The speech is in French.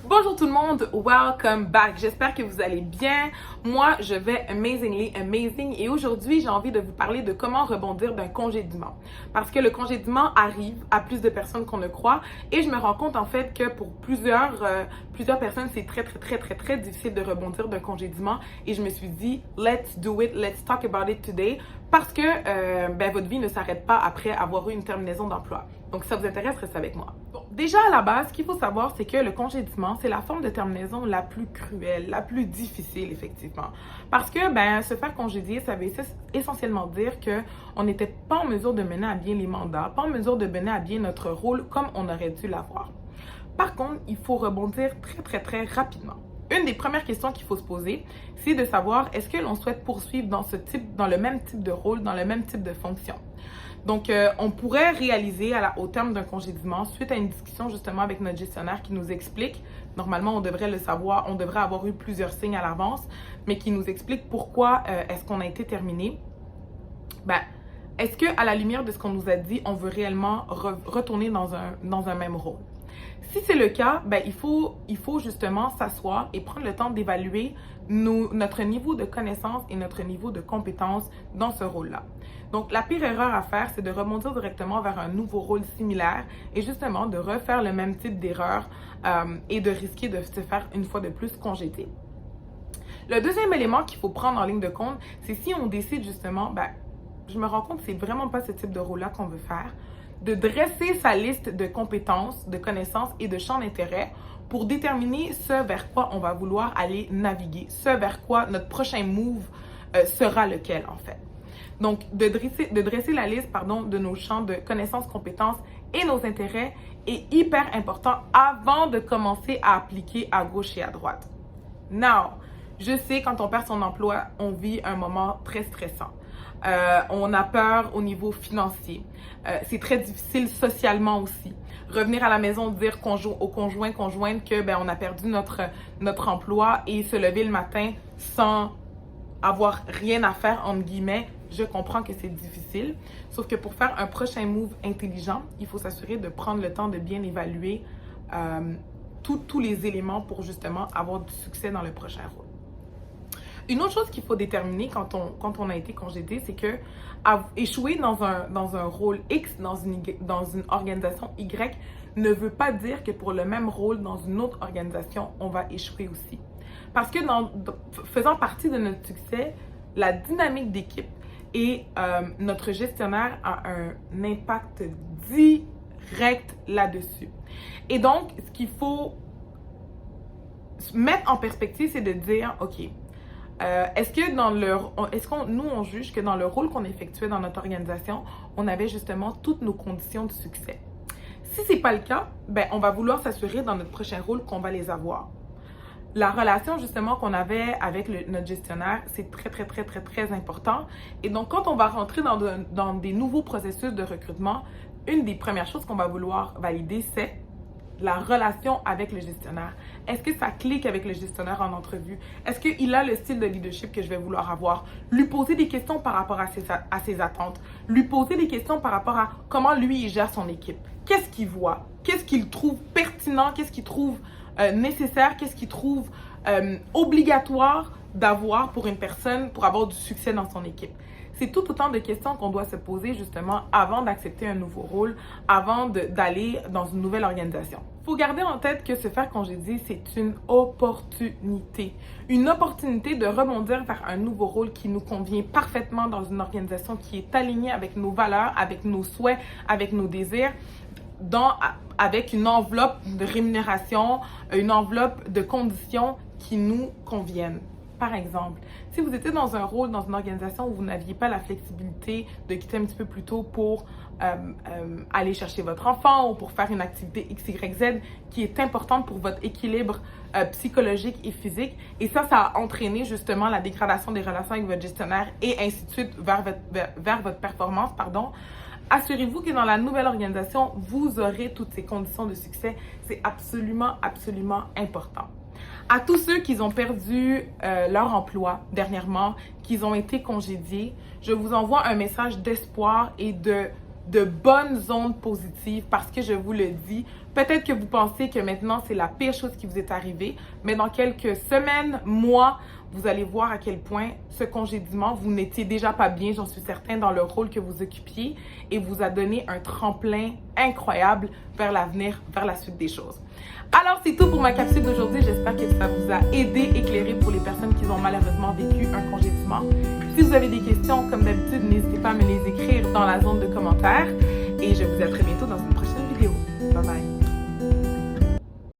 Bonjour tout le monde, welcome back. J'espère que vous allez bien. Moi, je vais amazingly amazing et aujourd'hui, j'ai envie de vous parler de comment rebondir d'un congédiement. Parce que le congédiement arrive à plus de personnes qu'on ne croit et je me rends compte en fait que pour plusieurs personnes, c'est très difficile de rebondir d'un congédiement et je me suis dit, let's do it, let's talk about it today parce que votre vie ne s'arrête pas après avoir eu une terminaison d'emploi. Donc, si ça vous intéresse, restez avec moi. Bon, déjà, à la base, ce qu'il faut savoir, c'est que le congédiement, c'est la forme de terminaison la plus cruelle, la plus difficile, effectivement. Parce que, se faire congédier, ça veut essentiellement dire qu'on n'était pas en mesure de mener à bien les mandats, pas en mesure de mener à bien notre rôle comme on aurait dû l'avoir. Par contre, il faut rebondir très rapidement. Une des premières questions qu'il faut se poser, c'est de savoir est-ce que l'on souhaite poursuivre dans le même type de rôle, dans le même type de fonction. Donc, on pourrait réaliser au terme d'un congédiement, suite à une discussion justement avec notre gestionnaire qui nous explique, normalement on devrait le savoir, on devrait avoir eu plusieurs signes à l'avance, mais qui nous explique pourquoi est-ce qu'on a été terminé. Est-ce qu'à la lumière de ce qu'on nous a dit, on veut réellement retourner dans un même rôle? Si c'est le cas, il faut justement s'asseoir et prendre le temps d'évaluer notre niveau de connaissance et notre niveau de compétence dans ce rôle-là. Donc, la pire erreur à faire, c'est de rebondir directement vers un nouveau rôle similaire et justement de refaire le même type d'erreur et de risquer de se faire une fois de plus congédier. Le deuxième élément qu'il faut prendre en ligne de compte, c'est si on décide justement, je me rends compte que c'est vraiment pas ce type de rôle-là qu'on veut faire, de dresser sa liste de compétences, de connaissances et de champs d'intérêt pour déterminer ce vers quoi on va vouloir aller naviguer, ce vers quoi notre prochain move sera lequel en fait. Donc, de dresser la liste de nos champs de connaissances, compétences et nos intérêts est hyper important avant de commencer à appliquer à gauche et à droite. Now, je sais, quand on perd son emploi, on vit un moment très stressant. On a peur au niveau financier. C'est très difficile socialement aussi. Revenir à la maison, dire au conjointe que on a perdu notre emploi et se lever le matin sans avoir rien à faire, entre guillemets, je comprends que c'est difficile. Sauf que pour faire un prochain move intelligent, il faut s'assurer de prendre le temps de bien évaluer tous les éléments pour justement avoir du succès dans le prochain rôle. Une autre chose qu'il faut déterminer quand on a été congédié, c'est que échouer dans un rôle X, dans une organisation Y, ne veut pas dire que pour le même rôle dans une autre organisation, on va échouer aussi. Parce que faisant partie de notre succès, la dynamique d'équipe et notre gestionnaire a un impact direct là-dessus. Et donc, ce qu'il faut mettre en perspective, c'est de dire, OK, est-ce que nous, on juge que dans le rôle qu'on effectuait dans notre organisation, on avait justement toutes nos conditions de succès? Si ce n'est pas le cas, on va vouloir s'assurer dans notre prochain rôle qu'on va les avoir. La relation justement qu'on avait avec notre gestionnaire, c'est très important. Et donc, quand on va rentrer dans des nouveaux processus de recrutement, une des premières choses qu'on va vouloir valider, c'est la relation avec le gestionnaire. Est-ce que ça clique avec le gestionnaire en entrevue? Est-ce qu'il a le style de leadership que je vais vouloir avoir? Lui poser des questions par rapport à ses attentes. Lui poser des questions par rapport à comment lui, il gère son équipe. Qu'est-ce qu'il voit? Qu'est-ce qu'il trouve pertinent? Qu'est-ce qu'il trouve nécessaire? Qu'est-ce qu'il trouve obligatoire d'avoir pour une personne pour avoir du succès dans son équipe? C'est tout autant de questions qu'on doit se poser justement avant d'accepter un nouveau rôle, avant d'aller dans une nouvelle organisation. Il faut garder en tête que se faire congédier, c'est une opportunité. Une opportunité de rebondir vers un nouveau rôle qui nous convient parfaitement dans une organisation qui est alignée avec nos valeurs, avec nos souhaits, avec nos désirs, avec une enveloppe de rémunération, une enveloppe de conditions qui nous conviennent. Par exemple, si vous étiez dans un rôle, dans une organisation où vous n'aviez pas la flexibilité de quitter un petit peu plus tôt pour aller chercher votre enfant ou pour faire une activité X, Y, Z qui est importante pour votre équilibre psychologique et physique, et ça a entraîné justement la dégradation des relations avec votre gestionnaire et ainsi de suite vers votre performance, assurez-vous que dans la nouvelle organisation, vous aurez toutes ces conditions de succès. C'est absolument important. À tous ceux qui ont perdu leur emploi dernièrement, qui ont été congédiés, je vous envoie un message d'espoir et de de bonnes ondes positives parce que je vous le dis, peut-être que vous pensez que maintenant c'est la pire chose qui vous est arrivée, mais dans quelques semaines, mois, vous allez voir à quel point ce congédiement, vous n'étiez déjà pas bien, j'en suis certain, dans le rôle que vous occupiez et vous a donné un tremplin incroyable vers l'avenir, vers la suite des choses. Alors, c'est tout pour ma capsule d'aujourd'hui. J'espère que ça vous a aidé, éclairé pour les personnes qui ont malheureusement vécu un congédiement. Si vous avez des questions, comme d'habitude, n'hésitez pas à me